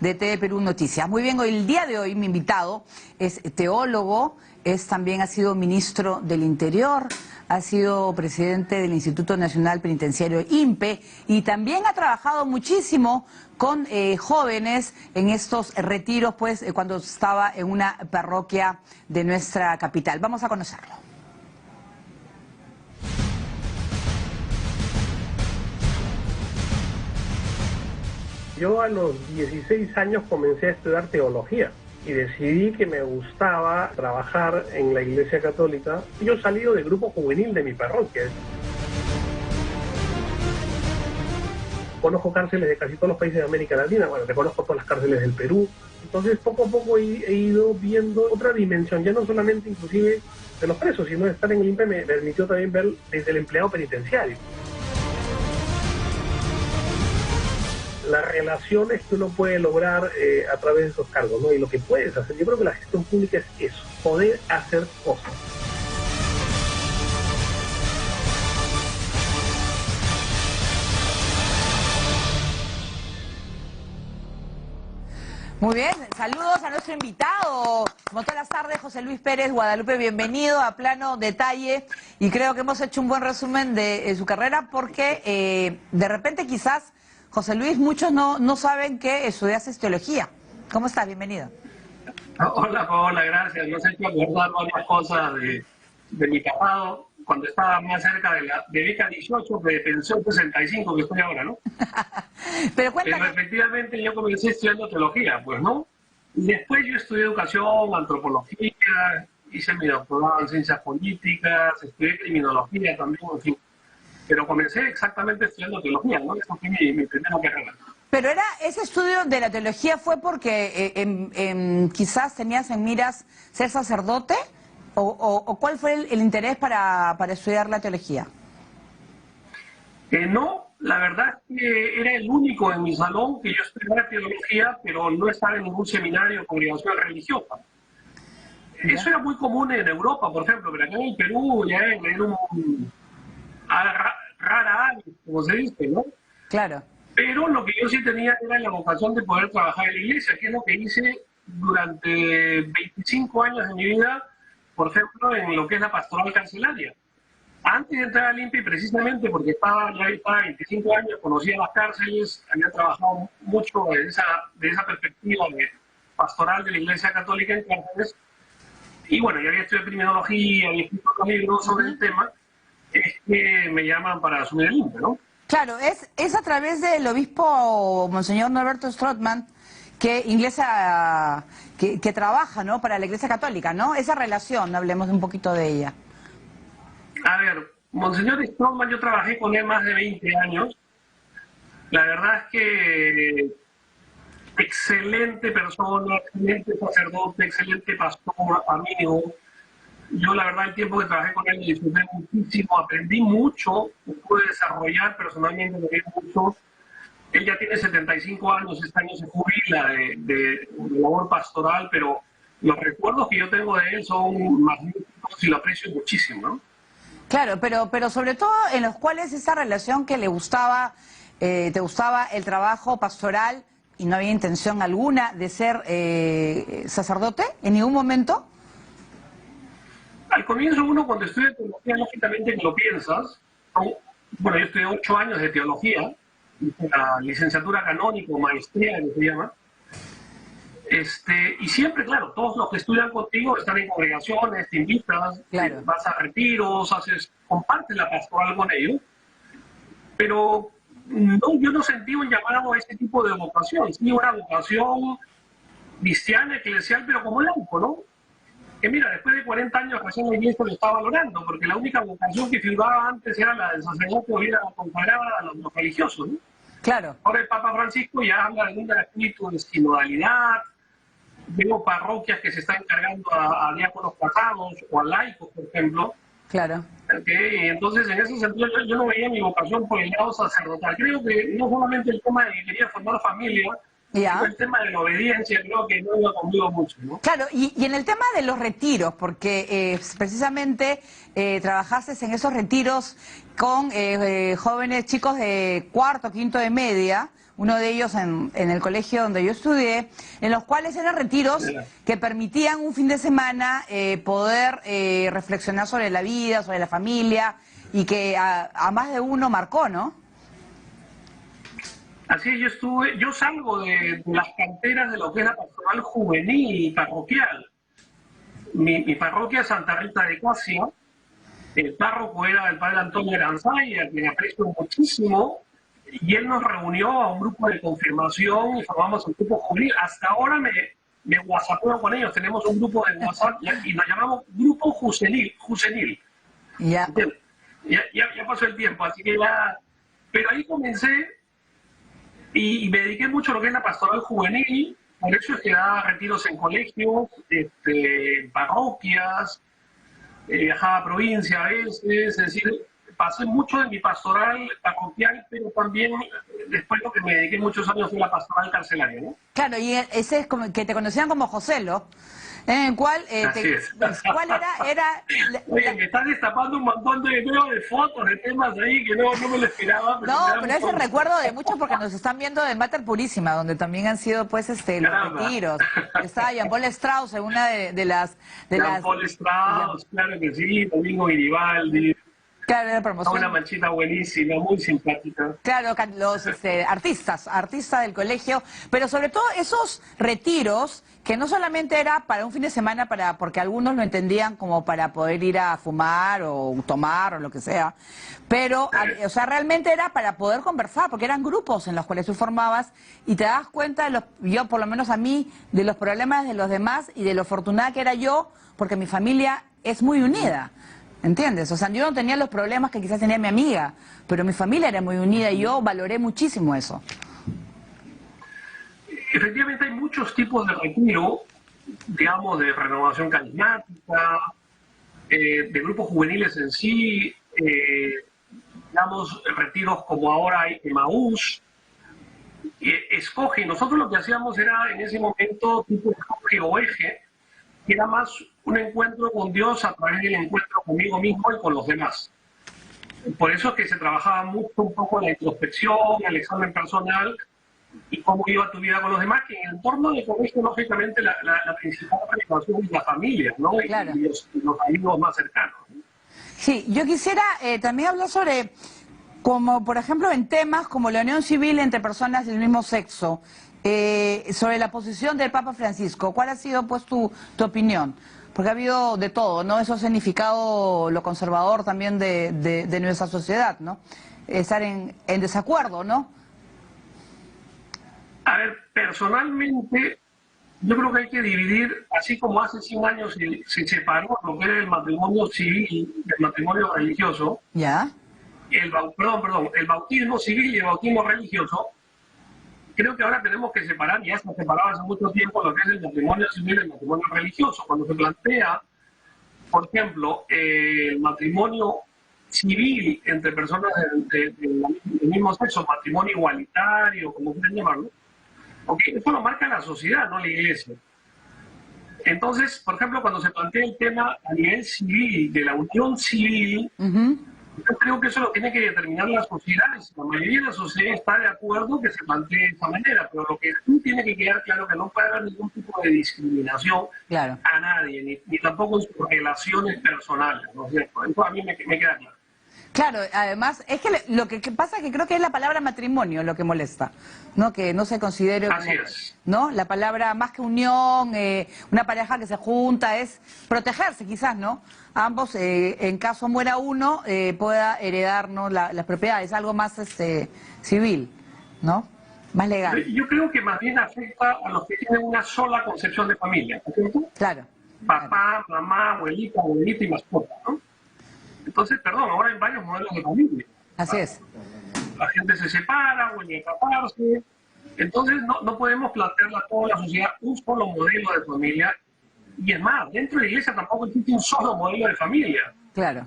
de TV Perú Noticias. Muy bien, hoy, el día de hoy mi invitado es teólogo, ha sido ministro del Interior, ha sido presidente del Instituto Nacional Penitenciario INPE y también ha trabajado muchísimo con jóvenes en estos retiros, pues cuando estaba en una parroquia de nuestra capital. Vamos a conocerlo. Yo a los 16 años comencé a estudiar teología y decidí que me gustaba trabajar en la Iglesia Católica. Yo salí del grupo juvenil de mi parroquia. Conozco cárceles de casi todos los países de América Latina, bueno, reconozco todas las cárceles del Perú. Entonces poco a poco he ido viendo otra dimensión, ya no solamente inclusive de los presos, sino de estar en el INPE me permitió también ver desde el empleado penitenciario. Las relaciones que uno puede lograr a través de esos cargos, ¿no? Y lo que puedes hacer. Yo creo que la gestión pública es eso, poder hacer cosas. Muy bien, saludos a nuestro invitado, como todas las tardes, José Luis Pérez Guadalupe, bienvenido a Plano Detalle, y creo que hemos hecho un buen resumen de su carrera porque de repente quizás, José Luis, muchos no saben que estudiaste teología. ¿Cómo estás? Bienvenido. Hola, Paola, gracias. Nos he hecho acordar varias cosas de mi pasado, cuando estaba más cerca de beca 18, de pensión 65, que estoy ahora, ¿no? Pero cuéntame. Pero efectivamente yo comencé estudiando teología, pues, ¿no? Y después yo estudié educación, antropología, hice mi doctorado en ciencias políticas, estudié criminología también, en fin. Pero comencé exactamente estudiando teología, ¿no? Esa fue mi primera carrera. Pero ese estudio de la teología fue porque quizás tenías en miras ser sacerdote, o ¿cuál fue el interés para estudiar la teología? No, la verdad es que era el único en mi salón que yo estudiaba teología, pero no estaba en ningún seminario o congregación religiosa. ¿Ya? Eso era muy común en Europa, por ejemplo, pero acá en el Perú ya era un rara avis, como se dice, ¿no? Claro. Pero lo que yo sí tenía era la vocación de poder trabajar en la iglesia, que es lo que hice durante 25 años de mi vida, por ejemplo, en lo que es la pastoral carcelaria. Antes de entrar al INPE, precisamente porque estaba 25 años, conocía las cárceles, había trabajado mucho de esa perspectiva pastoral de la Iglesia Católica en cárceles, y bueno, ya había estudiado criminología, había escrito libros sobre el tema, es que me llaman para asumir el INPE, ¿no? Claro, es a través del obispo Monseñor Norberto Strootman que trabaja, ¿no?, para la Iglesia Católica, ¿no? Esa relación, hablemos un poquito de ella. A ver, Monseñor Strootman, yo trabajé con él más de 20 años. La verdad es que excelente persona, excelente sacerdote, excelente pastor, amigo. Yo la verdad el tiempo que trabajé con él me disfruté muchísimo, aprendí mucho, me pude desarrollar personalmente mucho. Él ya tiene 75 años, este año se jubila de labor pastoral, pero los recuerdos que yo tengo de él son magníficos y lo aprecio muchísimo, ¿no? Claro, pero sobre todo en los cuales esa relación que le gustaba, te gustaba el trabajo pastoral y no había intención alguna de ser sacerdote en ningún momento. Al comienzo uno cuando estudia teología, lógicamente que lo piensas, ¿no? Bueno, yo estudié 8 años de teología, la licenciatura canónica o maestría que se llama, y siempre, claro, todos los que estudian contigo están en congregaciones, te invitas, claro, vas a retiros, compartes la pastoral con ellos, pero no, yo no sentí un llamado a ese tipo de vocación, sí una vocación cristiana, eclesial, pero como laico, ¿no? Que mira, después de 40 años recién la iglesia lo está valorando, porque la única vocación que figuraba antes era la del sacerdote o era consagrada a los religiosos, ¿no? Claro. Ahora el Papa Francisco ya habla de un espíritu de sinodalidad, veo parroquias que se están encargando a diáconos casados o a laicos, por ejemplo. Claro. Entonces, en ese sentido, yo no veía mi vocación por el lado sacerdotal. Creo que no solamente el tema de que quería formar familia, sino el tema de la obediencia, creo que no iba conmigo mucho, ¿no? Claro, y en el tema de los retiros, porque precisamente trabajaste en esos retiros con jóvenes chicos de cuarto, quinto de media, uno de ellos en el colegio donde yo estudié, en los cuales eran retiros que permitían un fin de semana poder reflexionar sobre la vida, sobre la familia, y que a más de uno marcó, ¿no? Así es, yo salgo de las canteras de lo que es la pastoral juvenil y parroquial. Mi parroquia es Santa Rita de Casia, el párroco era el padre Antonio Aranzay, a quien aprecio muchísimo, y él nos reunió a un grupo de confirmación y formamos un grupo juvenil. Hasta ahora me whatsappeo con ellos, tenemos un grupo de WhatsApp y nos llamamos Grupo Juvenil. Ya. Ya pasó el tiempo, así que ya... Pero ahí comencé y me dediqué mucho a lo que es la pastoral juvenil, por eso es que daba retiros en colegios, parroquias, viajaba a provincia a veces, es decir, pasé mucho de mi pastoral parroquial, pero también después lo que me dediqué muchos años fue la pastoral carcelaria, ¿no? Claro, y ese es como que te conocían como Joselo, en el cual, ¿cuál era Oye, me estás destapando un montón de fotos, de temas ahí que no me lo esperaba. Pero ese recuerdo de muchos porque nos están viendo de Mater Purísima, donde también han sido pues los retiros. Estaba Jean-Paul Strauss en una de las... Jean-Paul Strauss, claro que sí, Domingo Garibaldi. Claro, era promoción. Una manchita buenísima, muy simpática. Claro, los artistas del colegio, pero sobre todo esos retiros que no solamente era para un fin de semana, porque algunos lo entendían como para poder ir a fumar o tomar o lo que sea, pero, o sea, realmente era para poder conversar, porque eran grupos en los cuales tú formabas y te das cuenta, yo por lo menos a mí, de los problemas de los demás y de lo afortunada que era yo, porque mi familia es muy unida. ¿Entiendes? O sea, yo no tenía los problemas que quizás tenía mi amiga, pero mi familia era muy unida y yo valoré muchísimo eso. Efectivamente hay muchos tipos de retiro, digamos, de renovación carismática, de grupos juveniles en sí, digamos, retiros como ahora hay Emaús, Escoge. Nosotros lo que hacíamos era en ese momento tipo Escoge o Eje, que era más un encuentro con Dios a través del encuentro conmigo mismo y con los demás. Por eso es que se trabajaba mucho un poco en la introspección, el examen personal y cómo iba tu vida con los demás, que en el entorno de colegio, lógicamente, la principal participación es la familia, ¿no? Claro. Y los amigos más cercanos, ¿no? Sí, yo quisiera también hablar sobre, como por ejemplo en temas como la unión civil entre personas del mismo sexo, sobre la posición del Papa Francisco. ¿Cuál ha sido pues tu opinión? Porque ha habido de todo, ¿no? Eso ha significado lo conservador también de nuestra sociedad, ¿no? Estar en desacuerdo, ¿no? A ver, personalmente, yo creo que hay que dividir, así como hace 100 años se separó lo que era el matrimonio civil del matrimonio religioso. ¿Ya? El bautismo civil y el bautismo religioso. Creo que ahora tenemos que separar, ya se separaba hace mucho tiempo, lo que es el matrimonio civil y el matrimonio religioso. Cuando se plantea, por ejemplo, el matrimonio civil entre personas del mismo sexo, matrimonio igualitario, como quieran llamarlo, porque eso lo marca la sociedad, no la iglesia. Entonces, por ejemplo, cuando se plantea el tema a nivel civil, de la unión civil, yo creo que eso lo tiene que determinar la sociedad. La mayoría de la sociedad está de acuerdo que se plantee de esa manera, pero lo que sí tiene que quedar claro es que no puede haber ningún tipo de discriminación a nadie, ni tampoco en sus relaciones personales, ¿no? Eso a mí me queda claro. Claro, además, es que lo que pasa es que creo que es la palabra matrimonio lo que molesta, ¿no? Que no se considere como, ¿no? La palabra, más que unión, una pareja que se junta, es protegerse quizás, ¿no? Ambos, en caso muera uno, pueda heredarnos las propiedades, algo más civil, ¿no? Más legal. Yo creo que más bien afecta a los que tienen una sola concepción de familia, ¿cierto? Claro. Papá, mamá, abuelita y mascota, ¿no? Entonces, perdón, ahora hay varios modelos de familia. Así es. La gente se separa, vuelve a caparse. Entonces, no podemos plantearle a toda la sociedad un solo modelo de familia. Y es más, dentro de la iglesia tampoco existe un solo modelo de familia. Claro.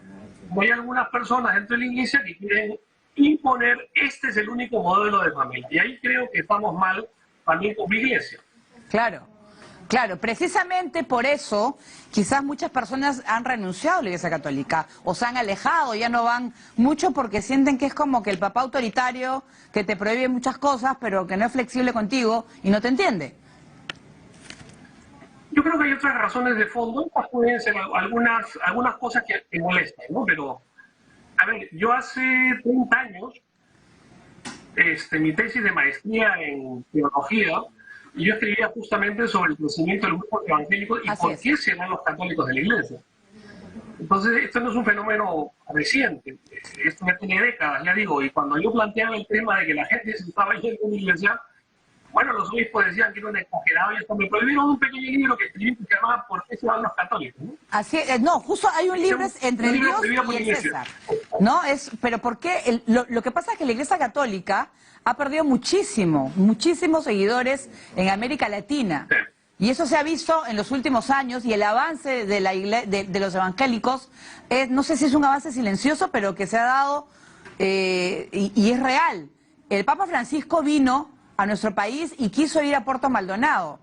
Hay algunas personas dentro de la iglesia que quieren imponer, este es el único modelo de familia. Y ahí creo que estamos mal también con mi iglesia. Claro. Claro, precisamente por eso quizás muchas personas han renunciado a la Iglesia Católica o se han alejado, ya no van mucho porque sienten que es como que el papá autoritario que te prohíbe muchas cosas pero que no es flexible contigo y no te entiende. Yo creo que hay otras razones de fondo, estas pueden ser algunas cosas que molestan, ¿no? Pero, a ver, yo hace 30 años, mi tesis de maestría en teología, y yo escribía justamente sobre el crecimiento del grupo evangélico y Así por es. qué se van los católicos de la iglesia. Entonces, esto no es un fenómeno reciente, esto ya tiene décadas, ya digo, y cuando yo planteaba el tema de que la gente se estaba yendo de la iglesia, bueno, los obispos decían que era un exagerado y hasta me prohibieron un pequeño libro que escribí que se llamaba ¿Por qué se van los católicos? ¿No? Así es, no, justo hay un libro entre el Dios y el César, ¿no? Pero ¿por qué? Lo que pasa es que la Iglesia Católica ha perdido muchísimos seguidores en América Latina. Sí. Y eso se ha visto en los últimos años y el avance de los evangélicos, no sé si es un avance silencioso, pero que se ha dado y es real. El Papa Francisco vino a nuestro país y quiso ir a Puerto Maldonado,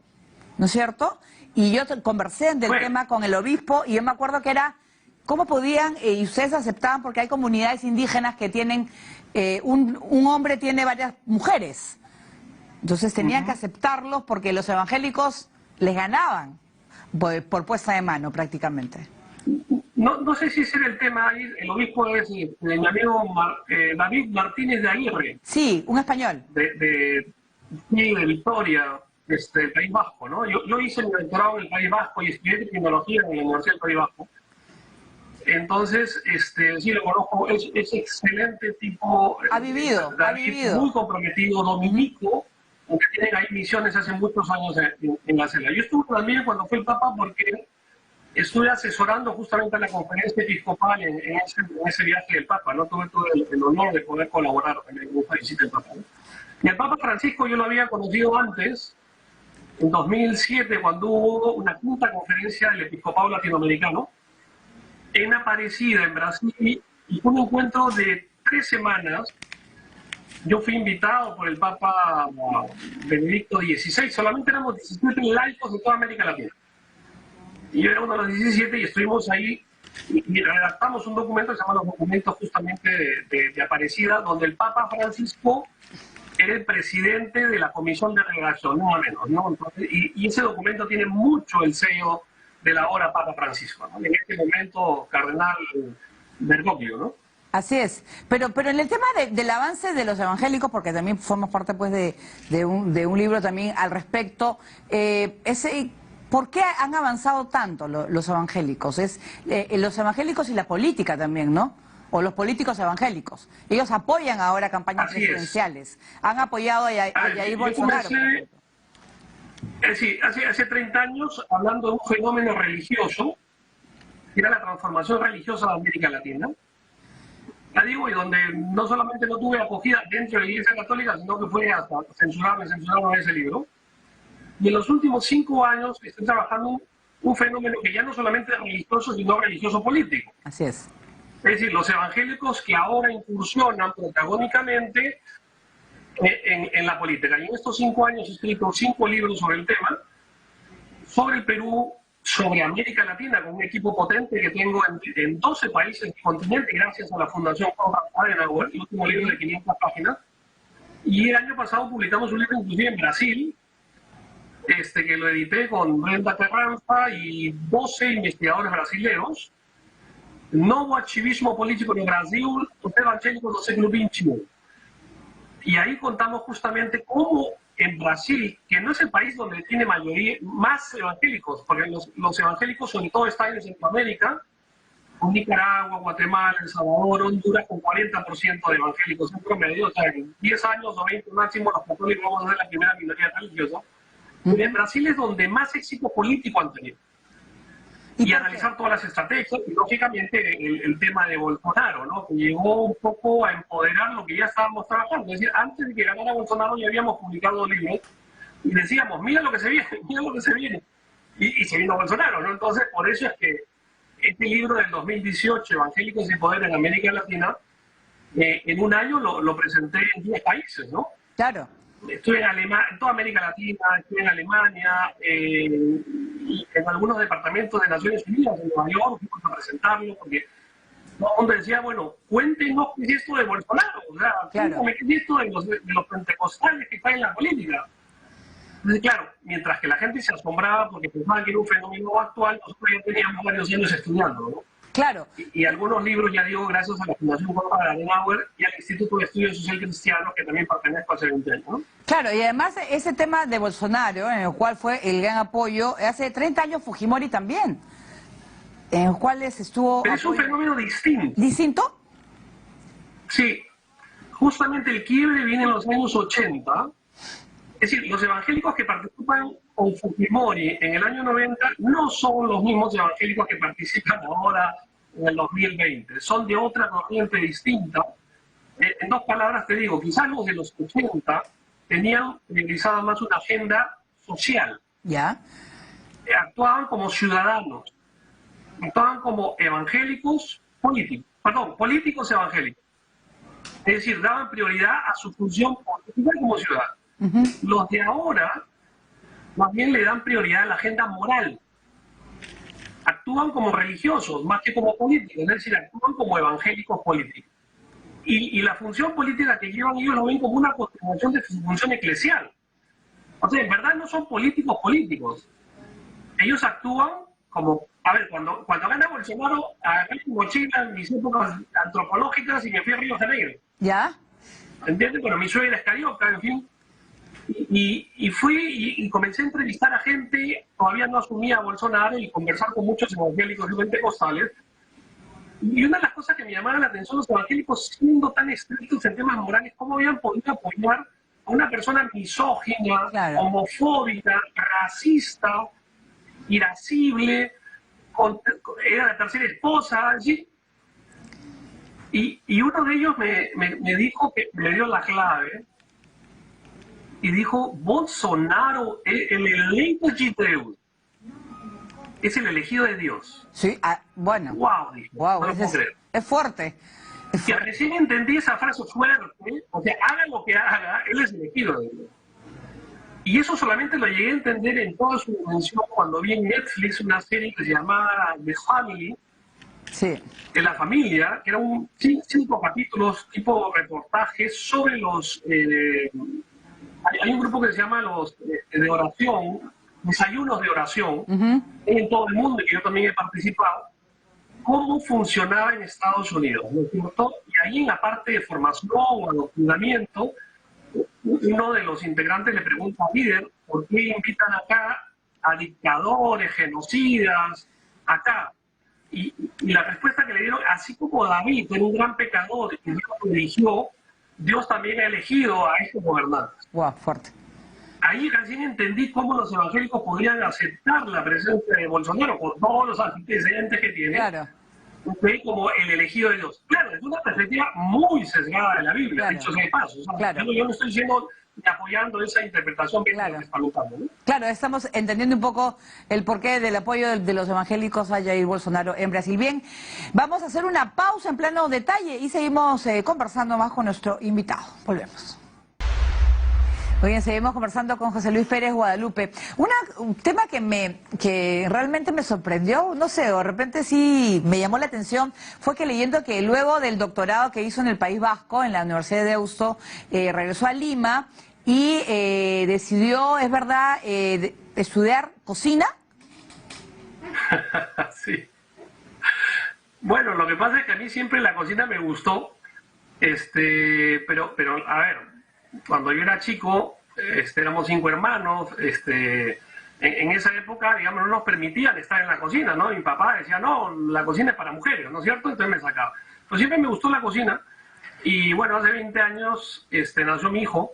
¿no es cierto? Y yo conversé del tema con el obispo y yo me acuerdo que era cómo podían, y ustedes aceptaban porque hay comunidades indígenas que tienen, un hombre tiene varias mujeres, entonces tenían que aceptarlos porque los evangélicos les ganaban por puesta de mano prácticamente. No sé si ese era el tema ahí, el obispo es mi amigo David Martínez de Aguirre. Sí, un español. De Victoria, del País Vasco, ¿no? Yo hice mi doctorado en el País Vasco y estudié criminología en la Universidad del País Vasco. Entonces, sí lo conozco, es excelente tipo. Ha vivido. Muy comprometido, dominico, aunque tienen ahí misiones hace muchos años en la celda. Yo estuve también cuando fue el Papa porque estuve asesorando justamente a la conferencia episcopal en ese viaje del Papa, ¿no? Tuve el honor de poder colaborar en esa visita del Papa, ¿no? Y el Papa Francisco yo lo había conocido antes, en 2007, cuando hubo una quinta conferencia del episcopado latinoamericano en Aparecida, en Brasil, y fue un encuentro de 3 semanas. Yo fui invitado por el Papa Benedicto XVI, solamente éramos 17 laicos de toda América Latina. Y yo era uno de los 17 y estuvimos ahí y redactamos un documento que se llama los documentos justamente de Aparecida, donde el Papa Francisco era el presidente de la Comisión de Redacción, no menos, ¿no? Entonces, y ese documento tiene mucho el sello del ahora Papa Francisco, ¿no? En este momento, Cardenal Bergoglio, ¿no? Así es, pero en el tema del avance de los evangélicos, porque también formas parte pues de un libro también al respecto, ¿por qué han avanzado tanto los evangélicos? Los evangélicos y la política también, ¿no? O los políticos evangélicos. Ellos apoyan ahora campañas presidenciales. Han apoyado a Jair Bolsonaro. Sí, hace 30 años, hablando de un fenómeno religioso, que era la transformación religiosa de América Latina, la digo, y donde no solamente no tuve acogida dentro de la Iglesia Católica, sino que fue hasta censurado en ese libro. Y en los últimos 5 años estoy trabajando un fenómeno que ya no solamente es religioso, sino religioso político. Así es. Es decir, los evangélicos que ahora incursionan protagónicamente en la política. Y en estos 5 años he escrito 5 libros sobre el tema, sobre el Perú, sobre América Latina, con un equipo potente que tengo en 12 países del continente, gracias a la Fundación Konrad Adenauer, el último libro de 500 páginas. Y el año pasado publicamos un libro inclusive en Brasil, que lo edité con Brenda Carranza y 12 investigadores brasileños. Novo ativismo político no Brasil, os evangélicos do século XXI. Y ahí contamos justamente cómo en Brasil, que no es el país donde tiene mayoría, más evangélicos, porque los evangélicos sobre todo están en Centroamérica, con Nicaragua, Guatemala, El Salvador, Honduras, con 40% de evangélicos en promedio, o sea, en 10 años o 20 máximo los católicos vamos a ser la primera minoría religiosa. En Brasil es donde más éxito político han tenido. Y analizar todas las estrategias, y lógicamente el tema de Bolsonaro, ¿no? Que llegó un poco a empoderar lo que ya estábamos trabajando. Es decir, antes de que ganara Bolsonaro ya habíamos publicado libros y decíamos, mira lo que se viene, mira lo que se viene. Y se vino Bolsonaro, ¿no? Entonces, por eso es que este libro del 2018, Evangélicos y Poder en América Latina, en un año lo presenté en 10 países, ¿no? Claro. estuve en toda América Latina, estuve en Alemania, y en algunos departamentos de Naciones Unidas, en Nueva York, fuimos a presentarlo, porque todo el mundo decía, bueno, cuéntenos qué es esto de Bolsonaro, o sea, Claro. cuéntame qué es esto de los pentecostales que están en la política. Entonces, claro, mientras que la gente se asombraba porque pensaban que era un fenómeno actual, nosotros ya teníamos varios años estudiando, ¿no? Claro. Y algunos libros, ya digo, gracias a la Fundación Konrad Adenauer y al Instituto de Estudios Social Cristianos, que también pertenezco hace 20 años, ¿no? Claro, y además ese tema de Bolsonaro, en el cual fue el gran apoyo, hace 30 años Fujimori también, en los cuales estuvo Pero es un fenómeno distinto. distinto. Sí, justamente el quiebre viene en los años 80. Es decir, los evangélicos que participan con Fujimori en el año 90 no son los mismos evangélicos que participan ahora en el 2020. Son de otra corriente distinta. En dos palabras te digo, quizás los de los 80 tenían realizada más una agenda social. Ya. Actuaban como ciudadanos, actuaban como evangélicos políticos, perdón, políticos evangélicos. Es decir, daban prioridad a su función política como ciudadanos. Los de ahora más bien le dan prioridad a la agenda moral. Actúan como religiosos más que como políticos, es decir, actúan como evangélicos políticos. Y la función política que llevan ellos lo ven como una continuación de su función eclesial. O sea, en verdad no son políticos políticos. Ellos actúan como, a ver, cuando gana Bolsonaro, agarré mi mochila en mis épocas antropológicas y me fui a Río de Janeiro. ¿Ya? ¿Entiendes? Pero mi suegra es carioca, en fin. Y fui y comencé a entrevistar a gente, todavía no asumía a Bolsonaro, y conversar con muchos evangélicos y pentecostales. Y una de las cosas que me llamaban la atención, los evangélicos siendo tan estrictos en temas morales, ¿cómo habían podido apoyar a una persona misógina, Claro. homofóbica, racista, irascible, era la tercera esposa, ¿sí? Y uno de ellos me dijo, que me dio la clave, y dijo, Bolsonaro es el eleito de Deus, es el elegido de Dios. Sí, bueno. ¡Wow! Dije, Wow, no lo puedo creer. es fuerte. Y recién entendí esa frase fuerte, o sea, haga lo que haga, él es elegido de Dios. Y eso solamente lo llegué a entender en toda su dimensión cuando vi en Netflix una serie que se llamaba The Family, Sí. de la familia, que eran 5 capítulos tipo reportajes sobre los... hay un grupo que se llama los de oración, desayunos de oración, en todo el mundo, y que yo también he participado, cómo funcionaba en Estados Unidos, ¿no es cierto? Y ahí en la parte de formación o adoctrinamiento, uno de los integrantes le pregunta al líder, ¿por qué invitan acá a dictadores, genocidas, acá? Y la respuesta que le dieron, así como David era un gran pecador y Dios lo eligió, Dios también ha elegido a estos gobernantes. Wow, fuerte. Ahí recién entendí cómo los evangélicos podrían aceptar la presencia de Bolsonaro con todos los antecedentes que tiene, Claro. como el elegido de Dios. Claro, es una perspectiva muy sesgada de la Biblia, Claro. dicho sea de paso. O sea, Claro. yo no estoy diciendo ni apoyando esa interpretación que Claro. está buscando, ¿no? Claro, estamos entendiendo un poco el porqué del apoyo de los evangélicos a Jair Bolsonaro en Brasil. Bien, vamos a hacer una pausa en plano detalle y seguimos conversando más con nuestro invitado. Volvemos. Muy bien, seguimos conversando con José Luis Pérez Guadalupe. Un tema que realmente me sorprendió, no sé, o de repente sí me llamó la atención, fue que leyendo que luego del doctorado que hizo en el País Vasco, en la Universidad de Deusto, regresó a Lima y decidió, es verdad, estudiar cocina. Sí. Bueno, lo que pasa es que a mí siempre la cocina me gustó, pero a ver, cuando yo era chico, éramos 5 hermanos, en esa época, digamos, no nos permitían estar en la cocina, ¿no? Mi papá decía, no, la cocina es para mujeres, ¿no es cierto? Entonces me sacaba. Pero siempre me gustó la cocina, y bueno, hace 20 años nació mi hijo,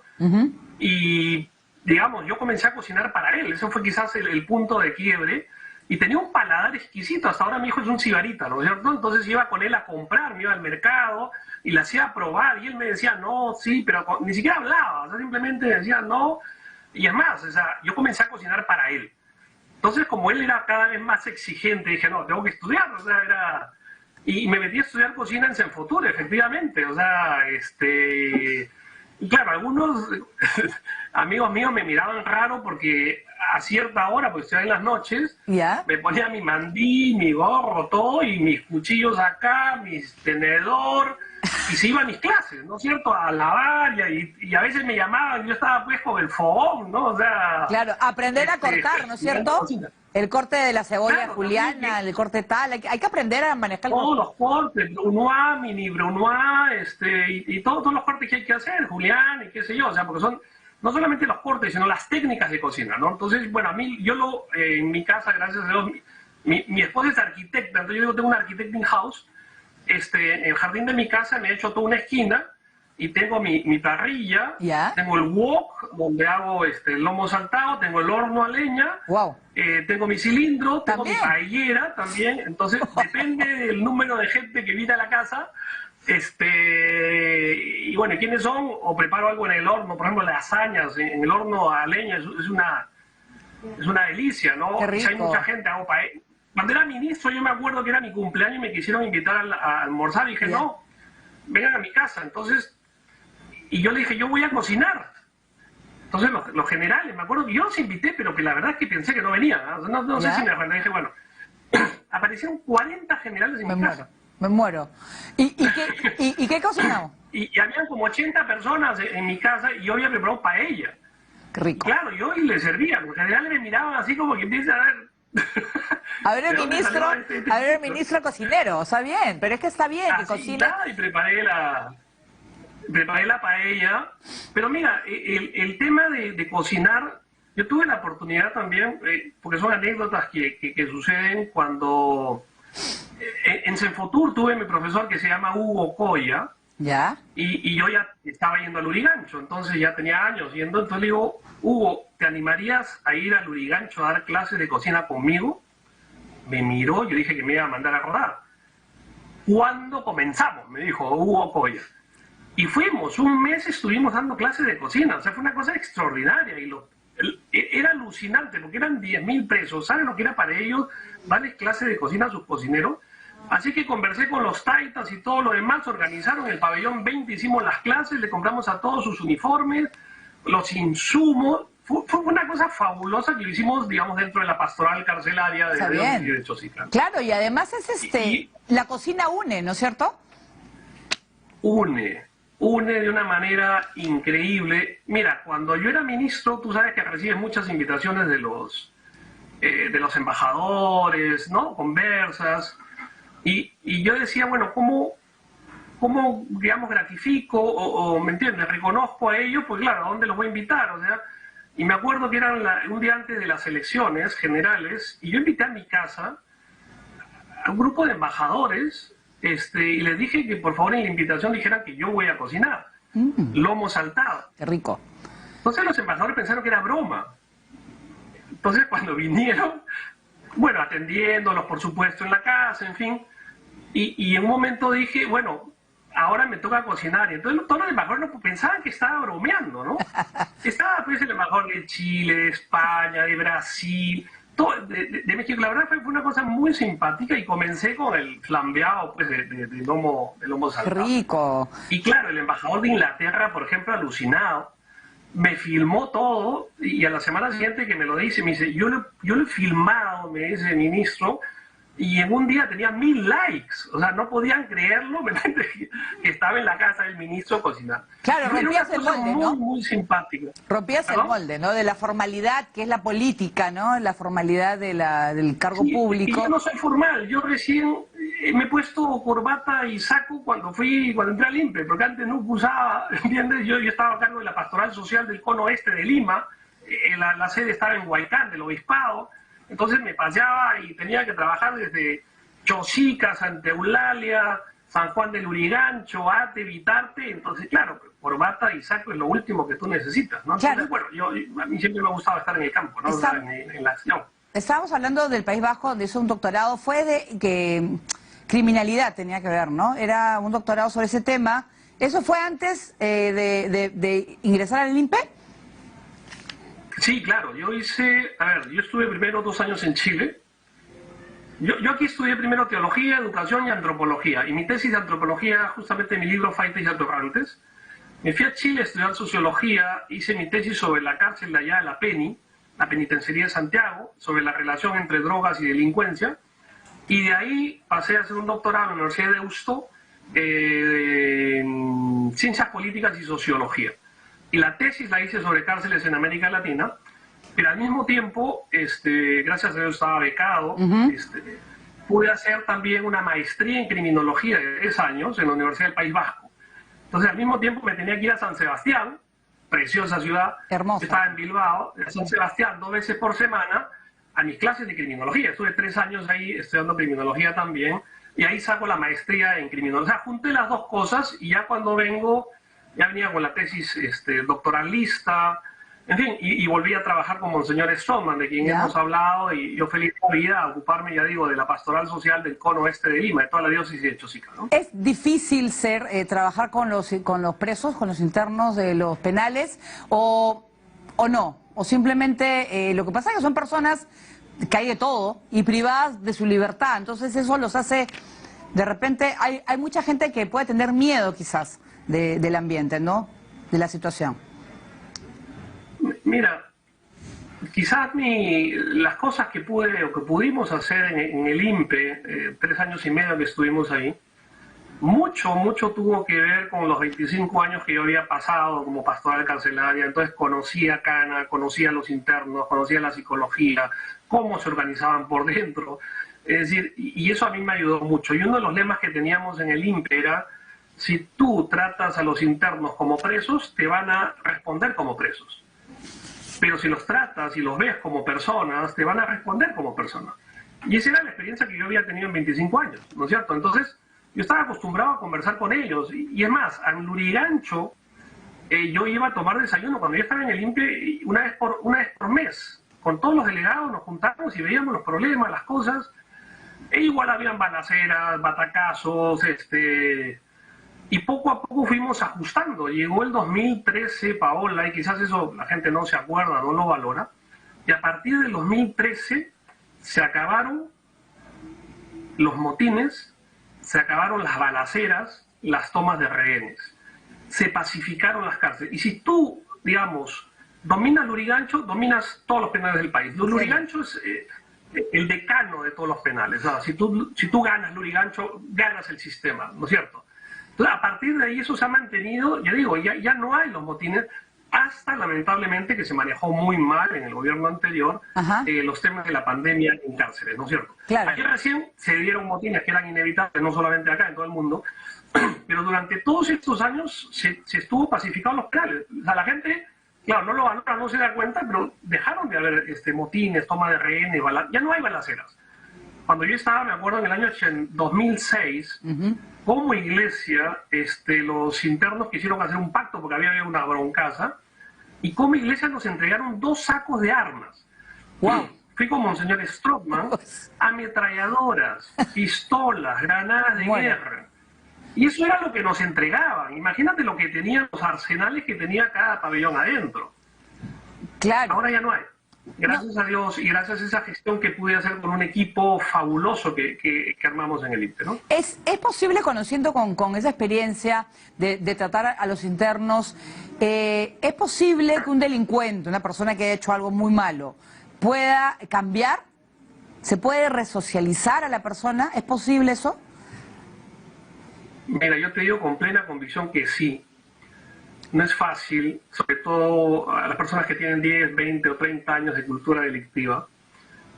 y digamos, yo comencé a cocinar para él, eso fue quizás el punto de quiebre, y tenía un paladar exquisito. Hasta ahora mi hijo es un sibarita, ¿no es cierto? Entonces iba con él a comprar, me iba al mercado y le hacía probar, y él me decía no, sí, pero ni siquiera hablaba, o sea, simplemente decía no. Y es más, o sea, yo comencé a cocinar para él. Entonces, como él era cada vez más exigente, dije, no, tengo que estudiar, o sea, era... Y me metí a estudiar cocina en Senfotur, efectivamente, o sea, Y claro, algunos amigos míos me miraban raro porque a cierta hora, pues estoy en las noches, ¿Ya? me ponía mi mandí, mi gorro, todo, y mis cuchillos acá, mi tenedor, y se iba a mis clases, ¿no es cierto? A lavar, y a veces me llamaban, yo estaba pues con el fogón, ¿no? O sea... Claro, aprender a cortar, ¿no es cierto? El corte de la cebolla Claro, juliana, también, el corte tal, hay que aprender a manejar todos los cortes, brunoise, mini brunoise, y todos los cortes que hay que hacer, Julián, y qué sé yo, o sea, porque son no solamente los cortes, sino las técnicas de cocina, ¿no? Entonces, bueno, a mí, en mi casa, gracias a Dios, mi esposa es arquitecta, entonces yo digo, tengo un architecting house, en el jardín de mi casa me he hecho toda una esquina, y tengo mi parrilla, ¿Ya? tengo el wok, donde hago el lomo saltado, tengo el horno a leña, Wow. tengo mi cilindro, tengo ¿También? mi paellera también, entonces depende del número de gente que viene a la casa, y bueno, ¿quiénes son? O preparo algo en el horno, por ejemplo, lasañas en el horno a leña, es una delicia, ¿no? Qué Y si hay rico. mucha gente, hago paella. Cuando era ministro, yo me acuerdo que era mi cumpleaños y me quisieron invitar a almorzar, y dije, Ya. no, vengan a mi casa, entonces, y yo le dije, yo voy a cocinar. Entonces los generales, me acuerdo que yo los invité, pero que la verdad es que pensé que no venían. No sé ¿Ya? si me arrepentí. Dije, bueno, aparecieron 40 generales en Me mi muero, casa. me muero. ¿Y qué cocinamos? Y habían como 80 personas en mi casa y yo había preparado paella. Qué rico. Claro, yo y les servía. Los generales me miraban así como que empieza a ver... A ver ¿de el dónde ministro, salió a ver el ministro cocinero, está bien, pero es que está bien que Así, cocine. nada, y preparé la paella, pero mira, el tema de cocinar, yo tuve la oportunidad también, porque son anécdotas que suceden cuando en Senfotur tuve mi profesor que se llama Hugo Coya, ¿Ya? y yo ya estaba yendo al Lurigancho, entonces ya tenía años yendo, entonces le digo, Hugo, ¿te animarías a ir al Lurigancho a dar clases de cocina conmigo? Me miró, yo dije que me iba a mandar a rodar. ¿Cuándo comenzamos? Me dijo Hugo Coya. Y fuimos, un mes estuvimos dando clases de cocina, o sea, fue una cosa extraordinaria, y era alucinante, porque eran 10.000 pesos, ¿saben lo que era para ellos darles clases de cocina a sus cocineros? Así que conversé con los taitas y todo lo demás, organizaron el pabellón 20, hicimos las clases, le compramos a todos sus uniformes, los insumos, fue una cosa fabulosa que lo hicimos, digamos, dentro de la pastoral carcelaria Está de bien. y de Chosica. Claro, y además es la cocina une, ¿no es cierto? Une de una manera increíble. Mira, cuando yo era ministro, tú sabes que recibes muchas invitaciones de los embajadores, ¿no? Conversas. Y yo decía, bueno, ¿cómo digamos, gratifico o, ¿me entiendes? Reconozco a ellos, pues claro, ¿a dónde los voy a invitar? O sea, y me acuerdo que eran un día antes de las elecciones generales, y yo invité a mi casa a un grupo de embajadores, y les dije que por favor en la invitación dijeran que yo voy a cocinar, lomo saltado. Qué rico. Entonces los embajadores pensaron que era broma. Entonces cuando vinieron, bueno, atendiéndolos por supuesto en la casa, en fin, y en un momento dije, bueno, ahora me toca cocinar. Y entonces todos los embajadores pensaban que estaba bromeando, ¿no? Estaba pues el embajador de Chile, de España, de Brasil, de México. La verdad fue una cosa muy simpática y comencé con el flambeado pues, de lomo Qué saltado. rico. Y claro, el embajador de Inglaterra, por ejemplo, alucinado, me filmó todo y a la semana siguiente que me lo dice, me dice, yo lo he filmado, me dice el ministro, y en un día tenía 1000 likes, o sea, no podían creerlo, ¿me entiendes? Que estaba en la casa del ministro cocinando. Claro, Era rompías una el cosa molde, muy, ¿no? muy simpática. Rompías el ¿Perdón? molde, ¿no? De la formalidad, que es la política, ¿no? La formalidad del cargo Sí, y público. yo no soy formal, yo recién me he puesto corbata y saco cuando entré al INPE, porque antes no usaba, ¿entiendes? Yo estaba a cargo de la pastoral social del cono este de Lima, la sede estaba en Huaycán, del obispado, entonces me paseaba y tenía que trabajar desde Chosica, Santa Eulalia, San Juan del Lurigancho, Ate, Vitarte, entonces claro, corbata y saco es lo último que tú necesitas, ¿no? Claro. Entonces, bueno, a mí siempre me ha gustado estar en el campo, ¿no? Está- En la acción. Estábamos hablando del País Vasco, donde hizo un doctorado, fue de que criminalidad tenía que ver, ¿no? Era un doctorado sobre ese tema. ¿Eso fue antes de ingresar al INPE? Sí, claro, yo estuve primero 2 años en Chile. Yo aquí estudié primero teología, educación y antropología. Y mi tesis de antropología, justamente mi libro Faites y Atorrantes. Me fui a Chile a estudiar sociología, hice mi tesis sobre la cárcel de allá de la PENI, la Penitenciaría de Santiago, sobre la relación entre drogas y delincuencia, y de ahí pasé a hacer un doctorado en la Universidad de Deusto en Ciencias Políticas y Sociología. Y la tesis la hice sobre cárceles en América Latina, pero al mismo tiempo, gracias a Dios estaba becado, pude hacer también una maestría en criminología de 10 años en la Universidad del País Vasco. Entonces al mismo tiempo me tenía que ir a San Sebastián, preciosa ciudad. Hermosa. Estaba en Bilbao, a San Sebastián 2 veces por semana a mis clases de criminología. Estuve 3 años ahí estudiando criminología también, y ahí saco la maestría en criminología. O sea, junté las dos cosas y ya cuando vengo, ya venía con la tesis doctoralista, en fin, y volví a trabajar con Monseñor Stroman, de quien hemos hablado, y yo feliz de la vida a ocuparme, ya digo, de la pastoral social del cono oeste de Lima, de toda la diócesis de Chosica, ¿no? ¿Es difícil trabajar con los presos, con los internos de los penales, o no? O simplemente lo que pasa es que son personas que hay de todo y privadas de su libertad, entonces eso los hace, de repente, hay mucha gente que puede tener miedo quizás del ambiente, ¿no? De la situación. Mira, quizás las cosas que pude o que pudimos hacer en el INPE, 3 años y medio que estuvimos ahí, mucho tuvo que ver con los 25 años que yo había pasado como pastoral carcelaria. Entonces conocía a Cana, conocía a los internos, conocía la psicología, cómo se organizaban por dentro. Es decir, y eso a mí me ayudó mucho. Y uno de los lemas que teníamos en el INPE era: si tú tratas a los internos como presos, te van a responder como presos. Pero si los tratas y los ves como personas, te van a responder como personas. Y esa era la experiencia que yo había tenido en 25 años, ¿no es cierto? Entonces, yo estaba acostumbrado a conversar con ellos. Y es más, en Lurigancho, yo iba a tomar desayuno cuando yo estaba en el INPE una vez por mes. Con todos los delegados nos juntábamos y veíamos los problemas, las cosas. E igual habían balaceras, batacazos, y poco a poco fuimos ajustando. Llegó el 2013, Paola, y quizás eso la gente no se acuerda, no lo valora, y a partir del 2013 se acabaron los motines, se acabaron las balaceras, las tomas de rehenes, se pacificaron las cárceles. Y si tú, digamos, dominas Lurigancho, dominas todos los penales del país. Lurigancho es el decano de todos los penales. O sea, si tú ganas Lurigancho, ganas el sistema, ¿no es cierto? Entonces, a partir de ahí eso se ha mantenido, ya digo, ya no hay los motines, hasta lamentablemente que se manejó muy mal en el gobierno anterior los temas de la pandemia en cárceles, ¿no es cierto? Claro. Aquí recién se dieron motines que eran inevitables, no solamente acá, en todo el mundo, pero durante todos estos años se estuvo pacificando los penales. O sea, la gente, claro, no lo valora, no se da cuenta, pero dejaron de haber motines, toma de rehenes, ya no hay balaceras. Cuando yo estaba, me acuerdo, en el año 2006, como iglesia, los internos quisieron hacer un pacto porque había una broncaza, y como iglesia nos entregaron 2 sacos de armas. ¡Wow! Fui con Monseñor Stroman, ametralladoras, pistolas, granadas de guerra. Y eso era lo que nos entregaban. Imagínate lo que tenían los arsenales que tenía cada pabellón adentro. Claro. Ahora ya no hay. Gracias a Dios y gracias a esa gestión que pude hacer con un equipo fabuloso que armamos en el INPE, ¿no? ¿Es posible, conociendo con esa experiencia de tratar a los internos, es posible que un delincuente, una persona que ha hecho algo muy malo, pueda cambiar? ¿Se puede resocializar a la persona? ¿Es posible eso? Mira, yo te digo con plena convicción que sí. No es fácil, sobre todo a las personas que tienen 10, 20 o 30 años de cultura delictiva.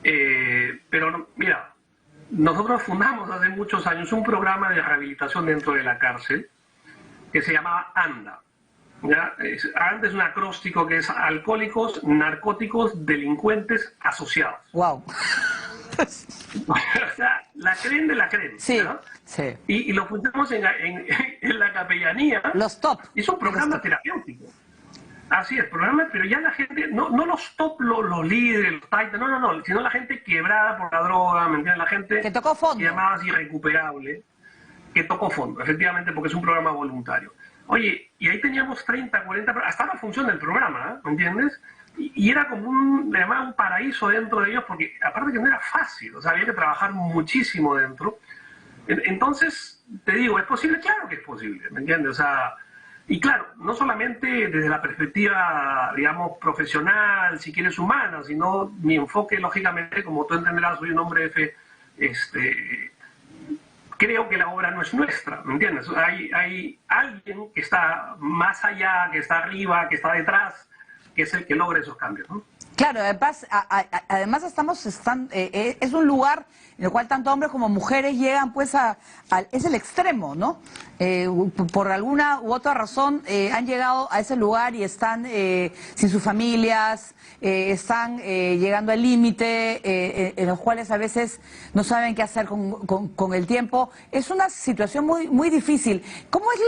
Pero mira, nosotros fundamos hace muchos años un programa de rehabilitación dentro de la cárcel que se llamaba ANDA. ¿Ya? ANDA es un acróstico que es Alcohólicos, Narcóticos, Delincuentes Asociados. ¡Wow! O sea, la creen de la creen. Sí, ¿no? sí. Y lo pusimos en la capellanía. Los top. Es un programa terapéutico. Así es, programa, pero ya la gente, no los top, los líderes, los titans, no, sino la gente quebrada por la droga, ¿me entiendes? La gente que tocó fondo, llamada irrecuperable, que tocó fondo, efectivamente, porque es un programa voluntario. Oye, y ahí teníamos 30, 40, hasta la función del programa, ¿me entiendes? Y era como un paraíso dentro de ellos, porque aparte que no era fácil, o sea, había que trabajar muchísimo dentro. Entonces, te digo, ¿es posible? Claro que es posible, ¿me entiendes? O sea, Y claro, no solamente desde la perspectiva, digamos, profesional, si quieres humana, sino mi enfoque, lógicamente, como tú entenderás, soy un hombre de fe, creo que la obra no es nuestra, ¿me entiendes? Hay alguien que está más allá, que está arriba, que está detrás, que es el que logra esos cambios, ¿no? Claro, además es un lugar en el cual tanto hombres como mujeres llegan pues es el extremo, ¿no? Por alguna u otra razón han llegado a ese lugar y están sin sus familias, están llegando al límite, en los cuales a veces no saben qué hacer con el tiempo. Es una situación muy difícil. ¿Cómo es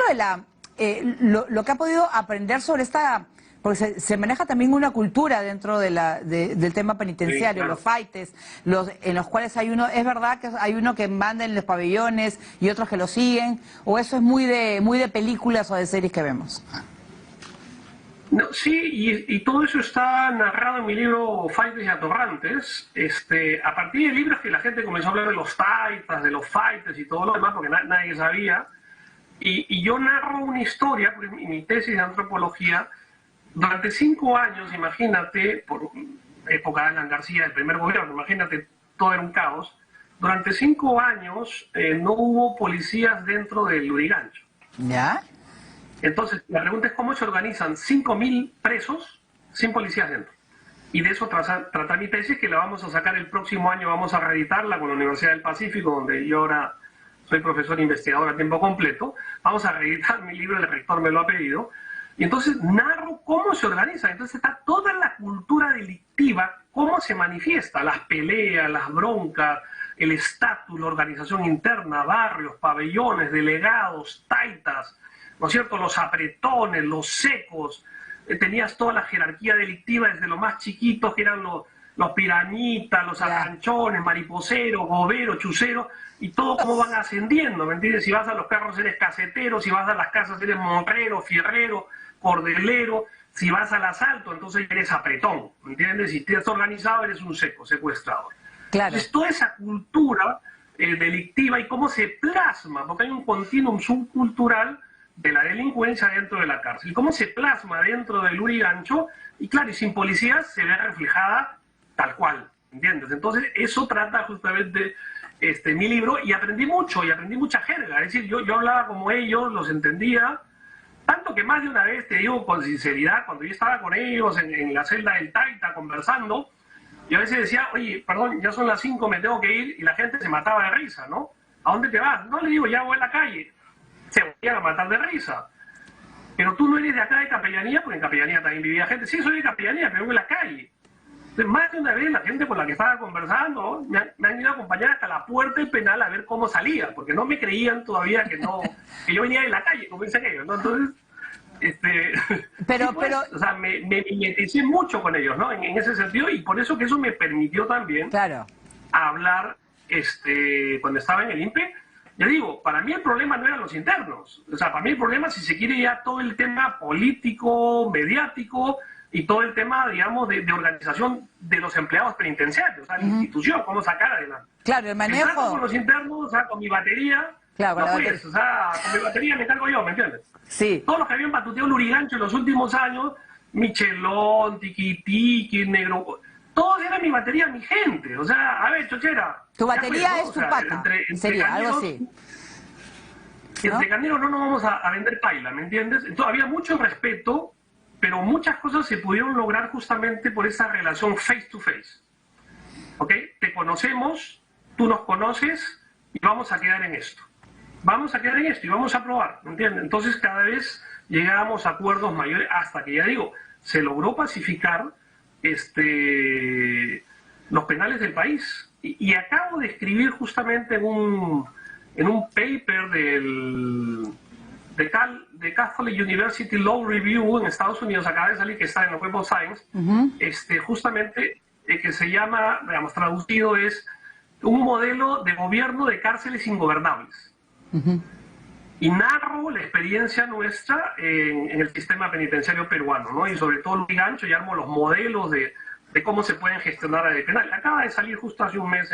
lo que ha podido aprender sobre esta? Porque se maneja también una cultura dentro del tema penitenciario, sí, claro. Los faites, en los cuales hay uno, es verdad que hay uno que manda en los pabellones y otros que lo siguen, o eso es muy de películas o de series que vemos. No, sí, y todo eso está narrado en mi libro Faites y Atorrantes. A partir de libros que la gente comenzó a hablar de los taitas, de los faites y todo lo demás, porque nadie sabía. Y yo narro una historia, en mi tesis de antropología. Durante 5 años, imagínate, por época de Alan García, el primer gobierno, imagínate, todo era un caos. Durante 5 años no hubo policías dentro del Lurigancho. ¿Ya? Entonces, la pregunta es cómo se organizan 5.000 presos sin policías dentro. Y de eso trata mi tesis, que la vamos a sacar el próximo año, vamos a reeditarla con la Universidad del Pacífico, donde yo ahora soy profesor e investigador a tiempo completo. Vamos a reeditar mi libro, el rector me lo ha pedido. Y entonces narro cómo se organiza. Entonces está toda la cultura delictiva, cómo se manifiesta, las peleas, las broncas, el estatus, la organización interna, barrios, pabellones, delegados, taitas, ¿no es cierto? Los apretones, los secos. Tenías toda la jerarquía delictiva desde los más chiquitos, que eran los pirañitas, los arranchones, mariposeros, goberos, chuceros, y todo cómo van ascendiendo, ¿me entiendes? Si vas a los carros eres casetero, si vas a las casas eres monrero, fierrero, cordelero, si vas al asalto, entonces eres apretón, ¿me entiendes? Si estás organizado, eres un seco, secuestrador. Claro. Entonces, toda esa cultura delictiva y cómo se plasma, porque hay un continuum subcultural de la delincuencia dentro de la cárcel, y cómo se plasma dentro del Lurigancho, y claro, y sin policías se ve reflejada tal cual, ¿entiendes? Entonces, eso trata justamente mi libro, y aprendí mucho, y aprendí mucha jerga, es decir, yo hablaba como ellos, los entendía. Tanto que más de una vez, te digo con sinceridad, cuando yo estaba con ellos en la celda del Taita conversando, yo a veces decía, oye, perdón, ya son las 5, me tengo que ir, y la gente se mataba de risa, ¿no? ¿A dónde te vas? No, le digo, ya voy a la calle. Se volvían a matar de risa. Pero tú no eres de acá de Capellanía, porque en Capellanía también vivía gente. Sí, soy de Capellanía, pero vivo en la calle. Entonces, más de una vez la gente con la que estaba conversando me han ido a acompañar hasta la puerta del penal a ver cómo salía, porque no me creían todavía que yo venía de la calle, como dicen ellos, ¿no? Entonces, o sea, me mimeticé mucho con ellos, ¿no? En ese sentido, y por eso que eso me permitió también hablar cuando estaba en el INPE. Ya digo, para mí el problema no eran los internos, o sea, para mí el problema, si se quiere, ya todo el tema político, mediático, y todo el tema, digamos, de organización de los empleados penitenciarios, o sea, la institución, cómo sacar adelante. Claro, el manejo. El trato con los internos, o sea, con mi batería, claro, no pues, o sea, con mi batería me cargo yo, ¿me entiendes? Sí. Todos los que habían batuteado Lurigancho en los últimos años, Michelón, Tiquitiqui, Negro, todos eran mi batería, mi gente, o sea, a ver, chochera. Tu batería pues, ¿no? es tu o sea, pata, sería algo así. Entre carneros no nos vamos a vender paila, ¿me entiendes? Entonces había mucho respeto, pero muchas cosas se pudieron lograr justamente por esa relación face to face. ¿Ok? Te conocemos, tú nos conoces y vamos a quedar en esto. Vamos a quedar en esto y vamos a probar, ¿me entiendes? Entonces cada vez llegábamos a acuerdos mayores hasta que, ya digo, se logró pacificar los penales del país. Y acabo de escribir justamente en un paper de Catholic University Law Review en Estados Unidos, acaba de salir, que está en el Web of Science, justamente que se llama, digamos, traducido es un modelo de gobierno de cárceles ingobernables. Y narro la experiencia nuestra en el sistema penitenciario peruano, ¿no? Y sobre todo Lurigancho, y armo los modelos de cómo se pueden gestionar el penal. Acaba de salir justo hace un mes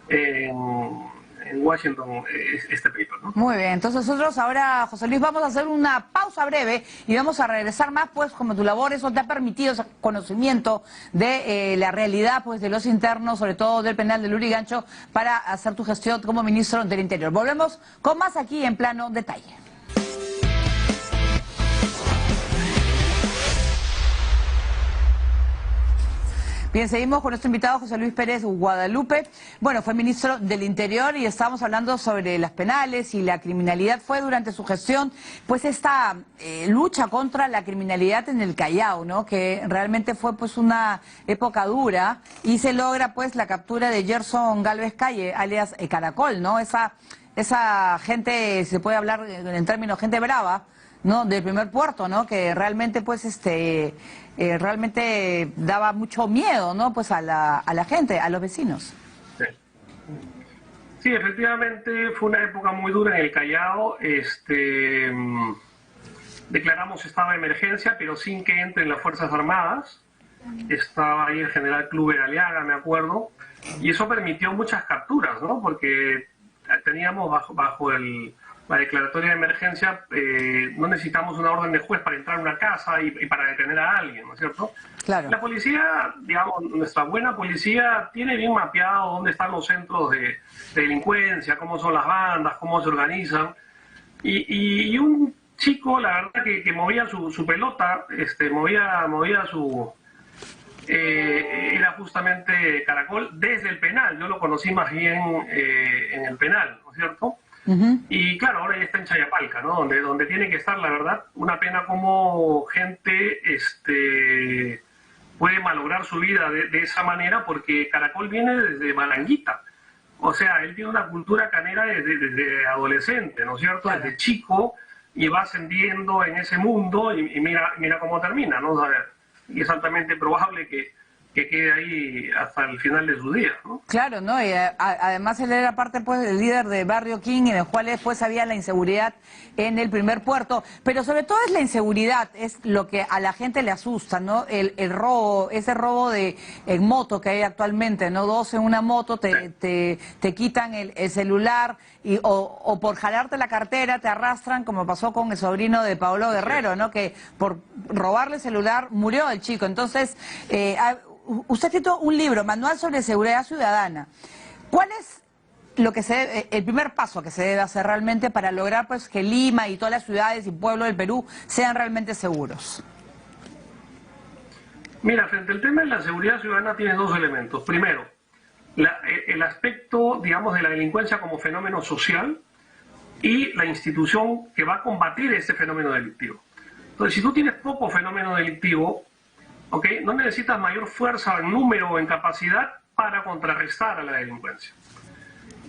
en en Washington este paper, ¿no? Muy bien, entonces nosotros ahora, José Luis, vamos a hacer una pausa breve y vamos a regresar más, pues, como tu labor, eso te ha permitido ese conocimiento de la realidad, pues, de los internos, sobre todo del penal de Lurigancho, para hacer tu gestión como ministro del Interior. Volvemos con más aquí en Plano Detalle. Bien, seguimos con nuestro invitado José Luis Pérez Guadalupe. Bueno, fue ministro del Interior y estábamos hablando sobre las penales y la criminalidad. Fue durante su gestión, pues, esta lucha contra la criminalidad en el Callao, ¿no? Que realmente fue, pues, una época dura y se logra, pues, la captura de Gerson Galvez Calle, alias Caracol, ¿no? Esa gente, se puede hablar en términos gente brava, ¿no? Del primer puerto, ¿no? Que realmente, pues, realmente daba mucho miedo, ¿no? Pues a la gente, a los vecinos. Sí. Sí, efectivamente fue una época muy dura en el Callao. Declaramos estado de emergencia, pero sin que entren las Fuerzas Armadas. Estaba ahí el general Clube Galeaga, me acuerdo, y eso permitió muchas capturas, ¿no? Porque teníamos bajo la declaratoria de emergencia, no necesitamos una orden de juez para entrar a una casa y para detener a alguien, ¿no es cierto? Claro. La policía, digamos, nuestra buena policía tiene bien mapeado dónde están los centros de delincuencia, cómo son las bandas, cómo se organizan. Y un chico, la verdad, que movía su pelota, movía su... era justamente Caracol desde el penal. Yo lo conocí más bien en el penal, ¿no es cierto? Y claro, ahora ya está en Chayapalca, ¿no? Donde tiene que estar, la verdad. Una pena como gente puede malograr su vida de esa manera, porque Caracol viene desde Balanguita. O sea, él tiene una cultura canera desde adolescente, ¿no es cierto? Claro. Desde chico, y va ascendiendo en ese mundo y mira cómo termina, ¿no? O sea, y es altamente probable que quede ahí hasta el final de su día, ¿no? Claro, ¿no? Y además él era parte, pues, del líder de Barrio King, en el cual después había la inseguridad en el primer puerto, pero sobre todo es la inseguridad, es lo que a la gente le asusta, ¿no? El robo, ese robo en moto que hay actualmente, ¿no? Dos en una moto, te quitan el celular o por jalarte la cartera te arrastran, como pasó con el sobrino de Paolo Guerrero, ¿no? Que por robarle el celular murió el chico. Entonces, usted ha escrito un libro, Manual sobre Seguridad Ciudadana. ¿Cuál es el primer paso que se debe hacer realmente para lograr, pues, que Lima y todas las ciudades y pueblos del Perú sean realmente seguros? Mira, frente al tema de la seguridad ciudadana tienes dos elementos. Primero, el aspecto, digamos, de la delincuencia como fenómeno social y la institución que va a combatir ese fenómeno delictivo. Entonces, si tú tienes poco fenómeno delictivo, ¿okay?, no necesitas mayor fuerza en número o en capacidad para contrarrestar a la delincuencia.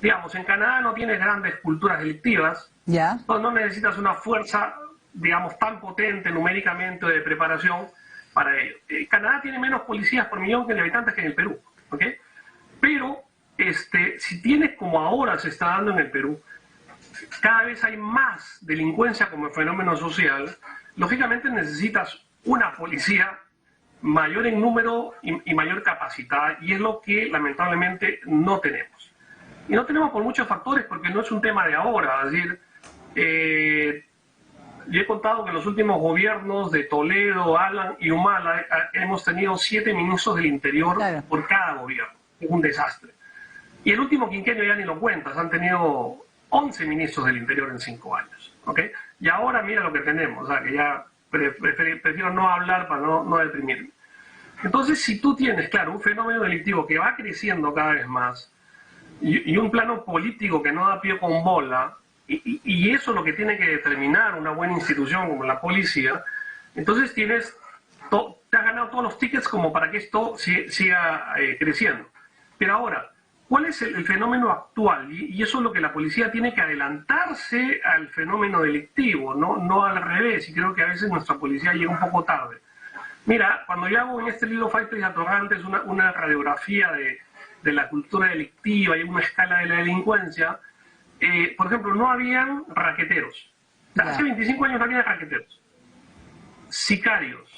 Digamos, en Canadá no tienes grandes culturas delictivas, ¿Ya? No necesitas una fuerza, digamos, tan potente numéricamente o de preparación para ello. Canadá tiene menos policías por millón de habitantes que en el Perú, ¿ok? Pero si tienes, como ahora se está dando en el Perú, cada vez hay más delincuencia como fenómeno social, lógicamente necesitas una policía mayor en número y mayor capacidad, y es lo que lamentablemente no tenemos. Y no tenemos por muchos factores, porque no es un tema de ahora. Es decir, yo he contado que en los últimos gobiernos de Toledo, Alan y Humala hemos tenido 7 ministros del Interior, claro, por cada gobierno. Es un desastre. Y el último quinquenio ya ni lo cuentas, han tenido 11 ministros del Interior en 5 años. ¿Okay? Y ahora mira lo que tenemos, o sea, que ya prefiero no hablar para no deprimirme. Entonces, si tú tienes, claro, un fenómeno delictivo que va creciendo cada vez más y un plano político que no da pie con bola, y eso es lo que tiene que determinar una buena institución como la policía, entonces te has ganado todos los tickets como para que esto siga creciendo. Pero ahora, ¿cuál es el fenómeno actual? Y eso es lo que la policía tiene que adelantarse al fenómeno delictivo, no al revés, y creo que a veces nuestra policía llega un poco tarde. Mira, cuando yo hago en este libro Faitos y Atorrantes una radiografía de la cultura delictiva y una escala de la delincuencia, por ejemplo, no habían raqueteros. Hace 25 años no había raqueteros. Sicarios,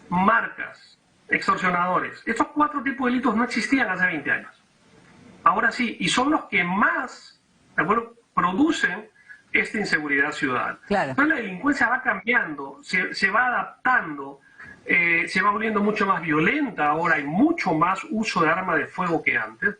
marcas, extorsionadores. Estos 4 tipos de delitos no existían hace 20 años. ahora sí, y son los que más, ¿de acuerdo?, producen esta inseguridad ciudadana. Claro. Entonces la delincuencia va cambiando, se va adaptando, se va volviendo mucho más violenta, ahora hay mucho más uso de arma de fuego que antes,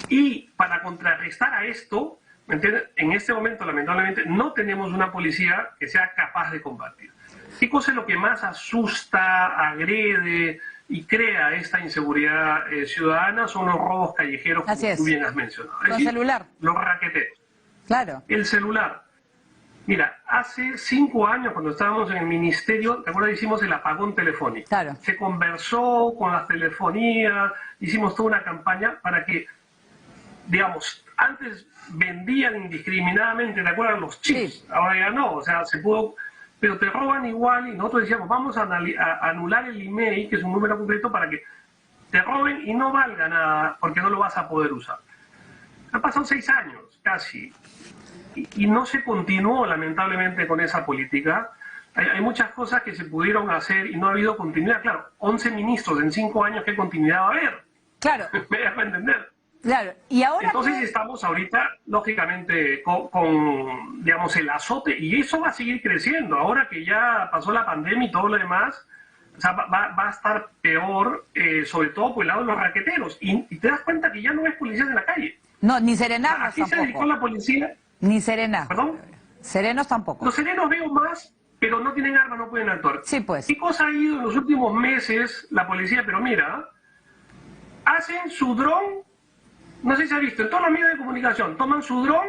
y para contrarrestar a esto, ¿me entiendes?, en este momento lamentablemente no tenemos una policía que sea capaz de combatir. ¿Qué cosa es lo que más asusta, agrede y crea esta inseguridad ciudadana? Son los robos callejeros, como tú bien has mencionado. El celular. Los raqueteros. Claro. El celular. Mira, hace 5 años, cuando estábamos en el ministerio, ¿te acuerdas? Hicimos el apagón telefónico. Claro. Se conversó con las telefonías, hicimos toda una campaña para que, digamos, antes vendían indiscriminadamente, ¿te acuerdas? Los chips. Sí. Ahora ya no, o sea, se pudo, pero te roban igual, y nosotros decíamos, vamos a anular el email, que es un número concreto, para que te roben y no valga nada, porque no lo vas a poder usar. Han pasado 6 años, casi. Y no se continuó lamentablemente con esa política. Hay muchas cosas que se pudieron hacer y no ha habido continuidad. Claro, 11 ministros en 5 años, ¿qué continuidad va a haber? Claro. Me dejo entender. Claro. Y ahora entonces estamos ahorita, lógicamente, con, digamos, el azote, y eso va a seguir creciendo. Ahora que ya pasó la pandemia y todo lo demás, o sea, va a estar peor, sobre todo por el lado de los raqueteros. Y te das cuenta que ya no ves policías en la calle. No, ni serenazgos tampoco. Se dedicó la policía. Ni serenas. ¿Perdón? Serenos tampoco. Los serenos veo más, pero no tienen armas, no pueden actuar. Sí, pues. ¿Qué cosa ha ido en los últimos meses la policía? Pero mira, hacen su dron, no sé si ha visto, en todos los medios de comunicación, toman su dron,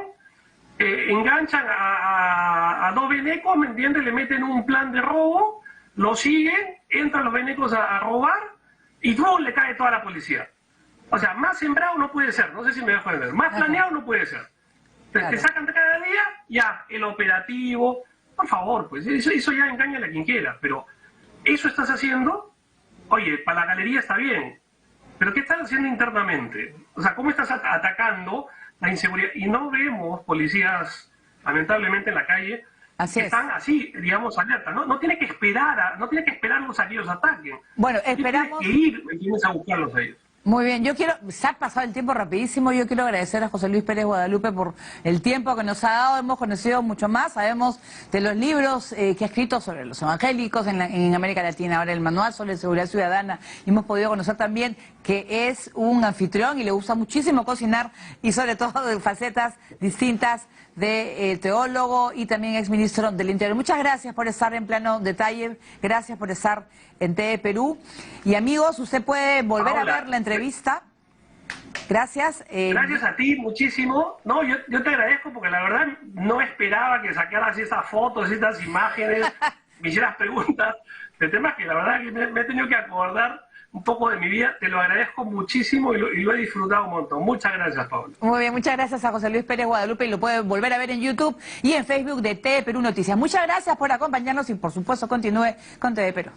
enganchan a 2 venecos, ¿me entiendes? Le meten un plan de robo, lo siguen, entran los venecos a robar, y luego le cae toda la policía. O sea, más sembrado no puede ser, no sé si me dejo entender, más planeado no puede ser. Claro. Te sacan cada día, ya, el operativo, por favor, pues eso ya engaña a quien quiera, pero eso estás haciendo, oye, para la galería está bien, pero ¿qué estás haciendo internamente? O sea, ¿cómo estás atacando la inseguridad? Y no vemos policías, lamentablemente, en la calle, que están así, digamos, alerta. No tiene que esperarlos a que ellos ataquen. Bueno, esperamos. Tienes que ir a buscarlos a ellos. Muy bien, se ha pasado el tiempo rapidísimo. Yo quiero agradecer a José Luis Pérez Guadalupe por el tiempo que nos ha dado. Hemos conocido mucho más, sabemos de los libros que ha escrito sobre los evangélicos en América Latina, ahora el manual sobre seguridad ciudadana, y hemos podido conocer también que es un anfitrión y le gusta muchísimo cocinar, y sobre todo de facetas distintas de teólogo y también exministro del Interior. Muchas gracias por estar en Plano Detalle, gracias por estar en TV Perú. Y amigos, usted puede volver a ver la entrevista. Gracias. Gracias a ti, muchísimo. No, yo te agradezco porque la verdad no esperaba que sacaras estas fotos, estas imágenes, me hicieras preguntas de temas que la verdad que me he tenido que acordar un poco de mi vida. Te lo agradezco muchísimo y lo he disfrutado un montón. Muchas gracias, Pablo. Muy bien, muchas gracias a José Luis Pérez Guadalupe, y lo puede volver a ver en YouTube y en Facebook de TV Perú Noticias. Muchas gracias por acompañarnos y por supuesto continúe con TV Perú.